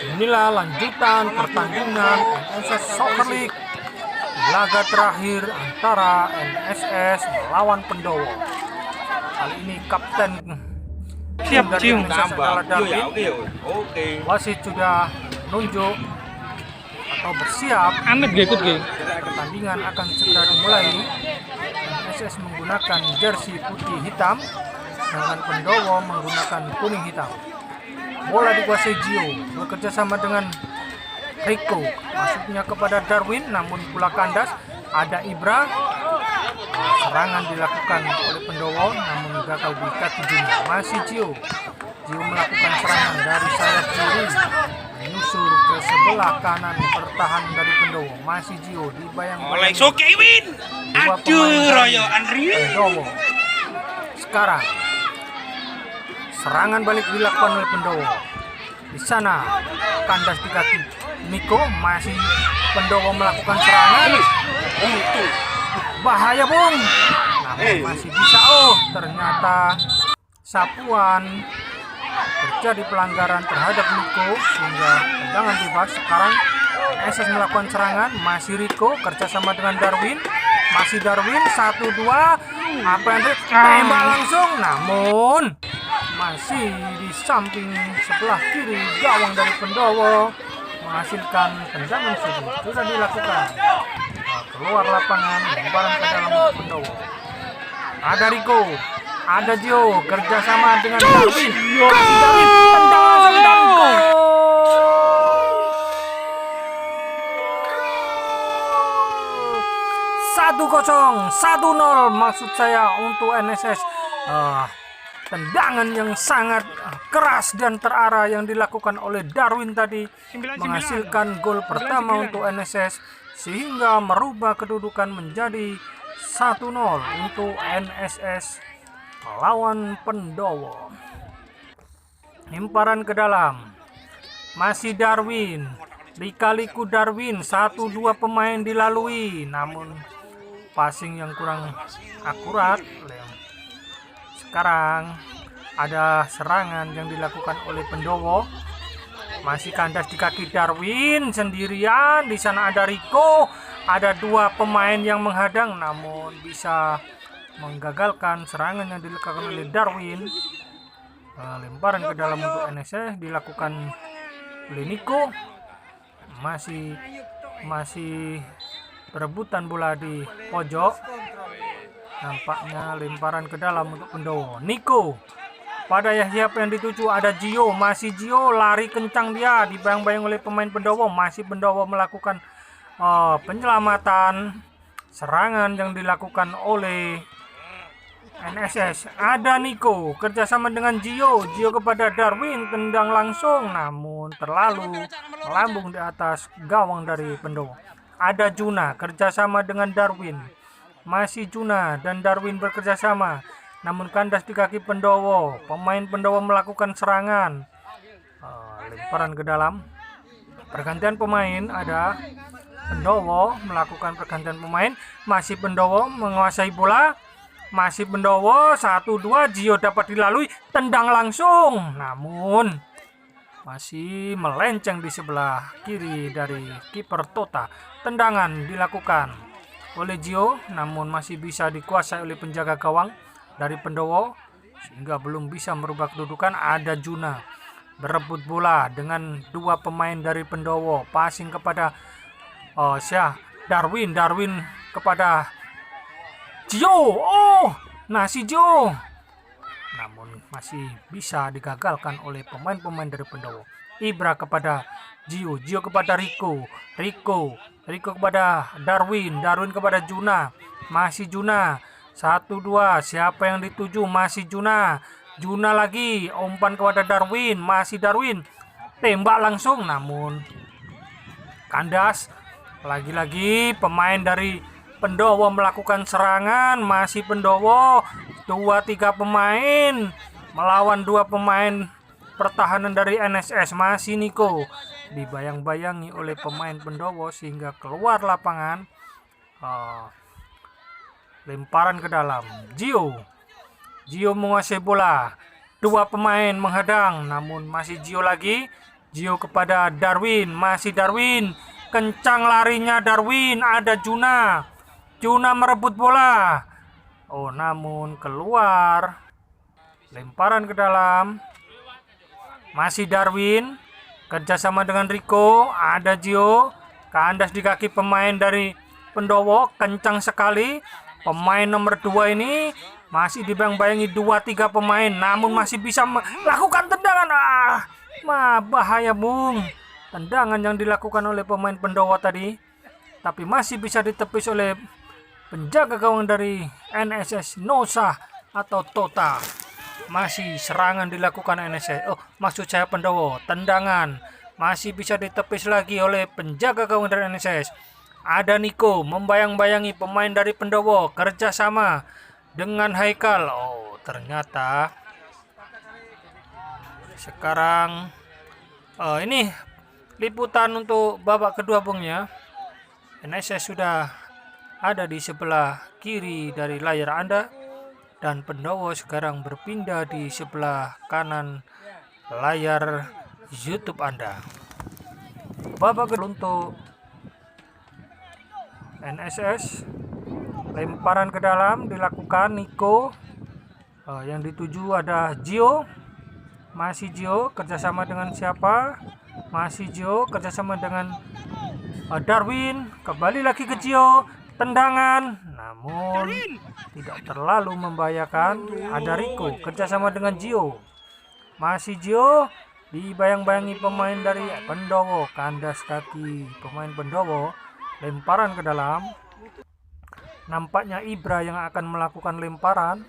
Inilah lanjutan pertandingan NSS Soccer League, laga terakhir antara NSS melawan Pendowo. Kali ini kapten Siap dari cium NSS adalah Darwin. Oke. Wasit sudah nunjuk atau bersiap. Amit gak ikut gak? Pertandingan akan segera dimulai. NSS menggunakan jersey putih hitam, sedangkan Pendowo menggunakan kuning hitam. Bola dikuasai Gio, bekerja sama dengan Rico, masuknya kepada Darwin, namun pula kandas. Ada Ibra, serangan dilakukan oleh Pendowo, namun gagal di kaki Junior. Masih Gio melakukan serangan dari sayap kiri, menyusur ke sebelah kanan pertahanan dari Pendowo. Masih Gio dibayang-bayang dua pemain Pendowo. Sekarang serangan balik dilakukan oleh Pendowo. Di sana kandas di kaki Niko, masih Pendowo melakukan serangan. Bahaya Bung, namun masih bisa. Ternyata sapuan, terjadi pelanggaran terhadap Niko sehingga tendangan bebas. Sekarang NSS melakukan serangan, masih Rico kerjasama dengan Darwin. Masih Darwin 1-2, apa yang tembak langsung, namun masih di samping sebelah kiri gawang dari Pendowo menghasilkan tendangan sudah dilakukan. Keluar lapangan, lemparan ke dalam Pendowo. Ada Rico, ada Gio kerjasama dengan Darwin. Kasih Darwin, tendangan langsung dan gol. 1-0, 1-0 maksud saya untuk NSS. Tendangan yang sangat keras dan terarah yang dilakukan oleh Darwin tadi menghasilkan gol pertama untuk NSS, sehingga merubah kedudukan menjadi 1-0 untuk NSS melawan Pendowo. Lemparan ke dalam, masih Darwin, lika-liku Darwin, 1-2 pemain dilalui, namun passing yang kurang akurat. Sekarang ada serangan yang dilakukan oleh Pendowo, masih kandas di kaki Darwin sendirian. Di sana ada Rico, ada dua pemain yang menghadang, namun bisa menggagalkan serangan yang dilakukan oleh Darwin. Lemparan ke dalam untuk NSS dilakukan oleh Nico. Masih perebutan bola di pojok. Nampaknya lemparan ke dalam untuk Pendowo. Nico pada Yahya yang dituju, ada Gio, masih Gio lari kencang dia, dibayang-bayang oleh pemain Pendowo. Masih Pendowo melakukan penyelamatan. Serangan yang dilakukan oleh NSS. Ada Nico kerjasama dengan Gio kepada Darwin, tendang langsung, namun terlalu melambung di atas gawang dari Pendowo. Ada Juna kerjasama dengan Darwin, masih Juna dan Darwin bekerjasama, namun kandas di kaki Pendowo. Pemain Pendowo melakukan serangan, lemparan ke dalam. Pergantian pemain, ada Pendowo melakukan pergantian pemain. Masih Pendowo menguasai bola, masih Pendowo 1-2. Gio dapat dilalui, tendang langsung, namun masih melenceng di sebelah kiri dari kiper Tota. Tendangan dilakukan oleh Gio, namun masih bisa dikuasai oleh penjaga gawang dari Pendowo sehingga belum bisa merubah kedudukan. Ada Juna berebut bola dengan dua pemain dari Pendowo, passing kepada Darwin kepada Gio. Si Gio, namun masih bisa digagalkan oleh pemain-pemain dari Pendowo. Ibra kepada Gio kepada Rico kepada Darwin kepada Juna, masih Juna 1-2. Siapa yang dituju? Masih Juna lagi, umpan kepada Darwin, masih Darwin, tembak langsung, namun kandas. Lagi-lagi pemain dari Pendowo melakukan serangan, masih Pendowo 2-3 pemain melawan 2 pemain pertahanan dari NSS. Masih Nico dibayang-bayangi oleh pemain Pendowo sehingga keluar lapangan. Lemparan ke dalam, Gio menguasai bola, 2 pemain menghadang, namun masih Gio lagi. Gio kepada Darwin, masih Darwin. Kencang larinya Darwin, ada Juna. Juna merebut bola. Oh, namun keluar. Lemparan ke dalam. Masih Darwin. Kerjasama dengan Rico, ada Gio. Kandas di kaki pemain dari Pendowo, kencang sekali. Pemain nomor 2 ini masih dibayang-bayangi 2-3 pemain, namun masih bisa melakukan tendangan. Bahaya Bung. Tendangan yang dilakukan oleh pemain Pendowo tadi, tapi masih bisa ditepis oleh penjaga gawang dari NSS Nusa atau Tota. Masih serangan dilakukan NSS. Maksud saya Pendowo. Tendangan masih bisa ditepis lagi oleh penjaga gawang dari NSS. Ada Niko membayang-bayangi pemain dari Pendowo, kerjasama dengan Haikal. Ternyata sekarang ini liputan untuk babak kedua Bung ya. NSS sudah ada di sebelah kiri dari layar Anda, dan Pendowo sekarang berpindah di sebelah kanan layar YouTube Anda. Babak kedua untuk NSS, lemparan ke dalam dilakukan Niko. Yang dituju ada Gio. Masih Gio kerjasama dengan siapa? Masih Gio kerjasama dengan Darwin. Kembali lagi ke Gio. Tendangan, namun tidak terlalu membahayakan. Ada Rico kerjasama dengan Gio. Masih Gio dibayang-bayangi pemain dari Pendowo. Kandas kaki pemain Pendowo. Lemparan ke dalam. Nampaknya Ibra yang akan melakukan lemparan.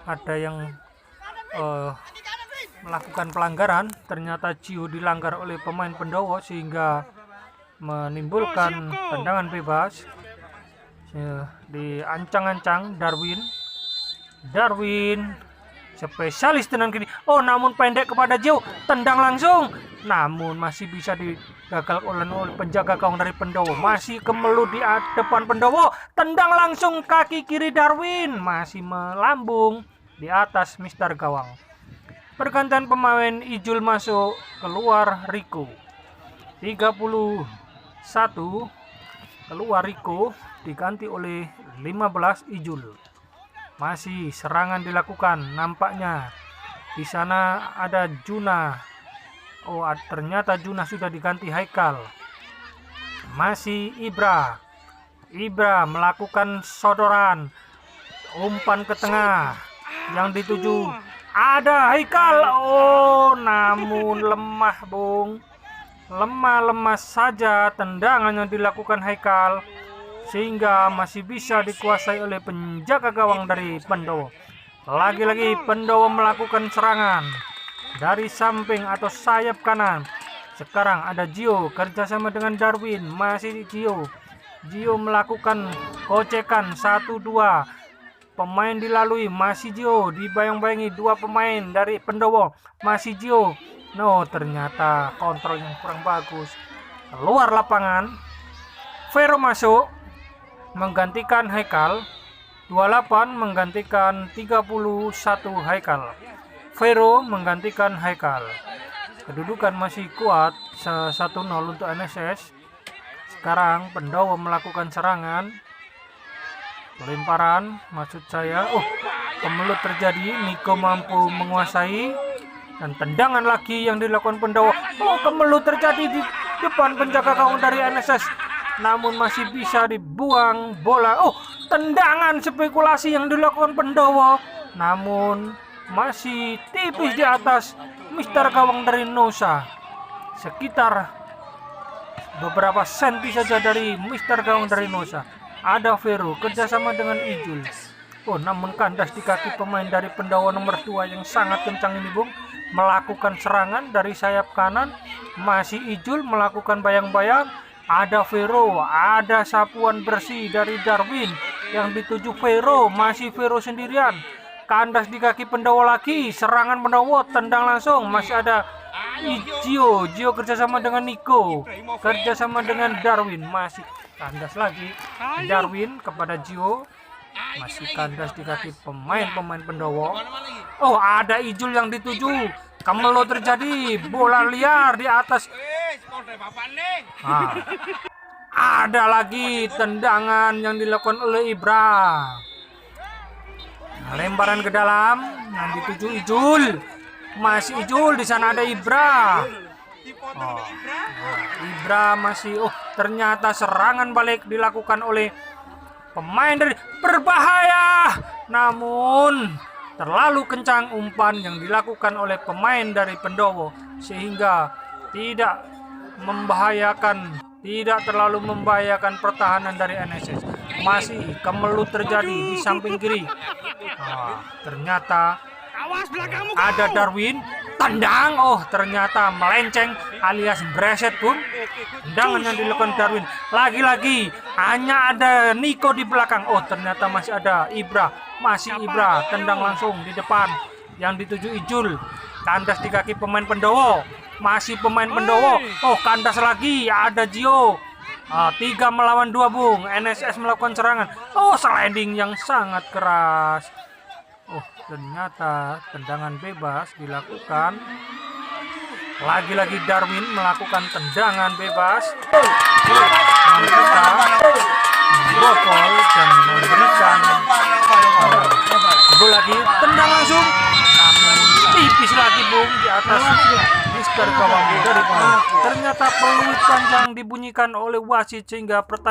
Ada yang melakukan pelanggaran. Ternyata Gio dilanggar oleh pemain Pendowo sehingga menimbulkan tendangan bebas. Diancang-ancang Darwin spesialis tendangan kiri. Namun pendek kepada Gio. Tendang langsung, namun masih bisa digagal oleh penjaga gawang dari Pendowo. Masih kemelut di depan Pendowo. Tendang langsung kaki kiri Darwin, masih melambung di atas Mister Gawang. Pergantian pemain, Ijul masuk, keluar Rico. 31 keluar Rico, diganti oleh 15 Ijul. Masih serangan dilakukan, nampaknya di sana ada Juna. Ternyata Juna sudah diganti Haikal. Masih Ibra melakukan sodoran, umpan ke tengah. Yang dituju ada Haikal. Namun lemah Bung. Lemah saja tendangan yang dilakukan Haikal, sehingga masih bisa dikuasai oleh penjaga gawang dari Pendowo. Lagi-lagi Pendowo melakukan serangan dari samping atau sayap kanan. Sekarang ada Gio kerjasama dengan Darwin. Masih Gio melakukan gocekan 1-2. Pemain dilalui. Masih Gio dibayang-bayangi 2 pemain dari Pendowo. Masih Gio. Ternyata kontrol yang kurang bagus. Keluar lapangan. Vero masuk menggantikan Haikal. 28 menggantikan 31 Haikal. Vero menggantikan Haikal. Kedudukan masih kuat 1-0 untuk NSS. Sekarang Pendowo melakukan serangan. Lemparan maksud saya. Kemelut terjadi. Niko mampu menguasai. Dan tendangan lagi yang dilakukan Pendowo. Kemelut terjadi di depan penjaga gawang dari NSS. Namun masih bisa dibuang bola. Tendangan spekulasi yang dilakukan Pendowo. Namun masih tipis di atas Mister Gawang dari Nusa. Sekitar beberapa senti saja dari Mister Gawang dari Nusa. Ada Vero kerjasama dengan Ijul. Namun kandas di kaki pemain dari Pendowo nomor 2 yang sangat kencang ini Bung. Melakukan serangan dari sayap kanan. Masih Ijul melakukan bayang-bayang. Ada Vero, ada sapuan bersih dari Darwin yang dituju Vero. Masih Vero sendirian. Kandas di kaki Pendowo lagi. Serangan Pendowo, tendang langsung. Masih ada Gio kerjasama dengan Niko, kerjasama dengan Darwin. Masih kandas lagi Darwin kepada Gio. Masih kandas di kaki pemain Pendowo. Ada Ijul yang dituju. Kemelo terjadi, bola liar di atas. Nah, ada lagi tendangan yang dilakukan oleh Ibra. Nah, lemparan ke dalam, yang dituju Ijul. Masih Ijul, di sana ada Ibra. Ibra masih, ternyata serangan balik dilakukan oleh pemain dari berbahaya. Namun terlalu kencang umpan yang dilakukan oleh pemain dari Pendowo sehingga tidak terlalu membahayakan pertahanan dari NSS. Masih kemelut terjadi di samping kiri. Ternyata ada Darwin, tendang, ternyata melenceng alias breset, Bung. Tendangan yang dilakukan Darwin. Lagi-lagi hanya ada Niko di belakang. Ternyata masih ada Ibra. Masih Ibra, tendang langsung di depan yang dituju Ijul. Kandas di kaki pemain Pendowo. Masih pemain Pendowo. Kandas lagi, ada Gio. 3 melawan 2, Bung. NSS melakukan serangan. Sliding yang sangat keras. Ternyata tendangan bebas dilakukan. Lagi-lagi Darwin melakukan tendangan bebas. Mandeka membobol dan memberikan gol lagi. Tendang langsung. Namun tipis lagi, Bung, di atas Mister Gawang dari Ternyata peluit panjang dibunyikan oleh wasit sehingga pertandingan